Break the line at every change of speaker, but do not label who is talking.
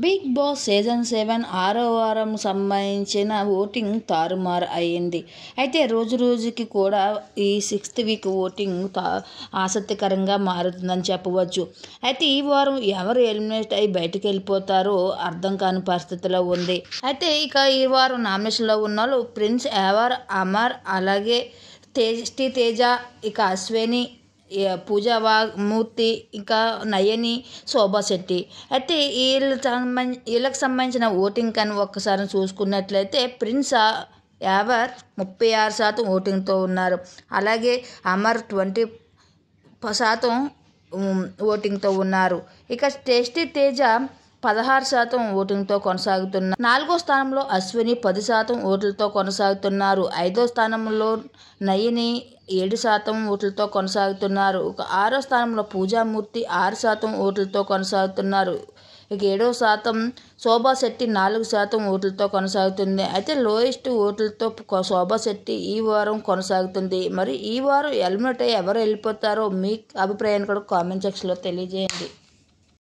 Big boss season 7 6వ వారం సంబంధించిన ఓటింగ్ తారుమారు అయ్యింది. అయితే రోజు రోజుకి కూడా ఈ 6th వీక్ ఓటింగ్ ఆసక్తికరంగా మారుతుందని చెప్పవచ్చు. అయితే ఈ వారం ఎవరు ఎలిమినేట్ అయ్యి బయటకు వెళ్ళిపోతారో అర్థం కాని పరిస్థితిలో ఉంది. అయితే ఇక ఈ వారం నామినేషన్లో ఉన్న వాళ్ళు ప్రిన్స్ యావర్, అమర్, అలాగే తేజ, ఇక అశ్విని, పూజా వాగ్మూర్తి, ఇంకా నయని, శోభా శెట్టి. అయితే వీళ్ళకి సంబంధించిన ఓటింగ్ కానీ ఒక్కసారి చూసుకున్నట్లయితే ప్రిన్స్ యావర్ 36% ఓటింగ్తో ఉన్నారు. అలాగే అమర్ 20% ఓటింగ్తో ఉన్నారు. ఇక తేజ 16% ఓటింగ్తో కొనసాగుతున్నారు. 4వ స్థానంలో అశ్విని 10% ఓట్లతో కొనసాగుతున్నారు. 5వ స్థానంలో నయని 7% ఓట్లతో కొనసాగుతున్నారు. 6వ స్థానంలో పూజామూర్తి 6% ఓట్లతో కొనసాగుతున్నారు. ఇక 7వ స్థానం శోభా శెట్టి 4% ఓట్లతో కొనసాగుతుంది. అయితే లోయెస్ట్ ఓట్లతో శోభా శెట్టి ఈ వారం కొనసాగుతుంది. మరి ఈ వారం ఎలిమినేట్ అయ్యి ఎవరు వెళ్ళిపోతారో మీ అభిప్రాయాన్ని కూడా కామెంట్ సెక్షన్లో తెలియజేయండి.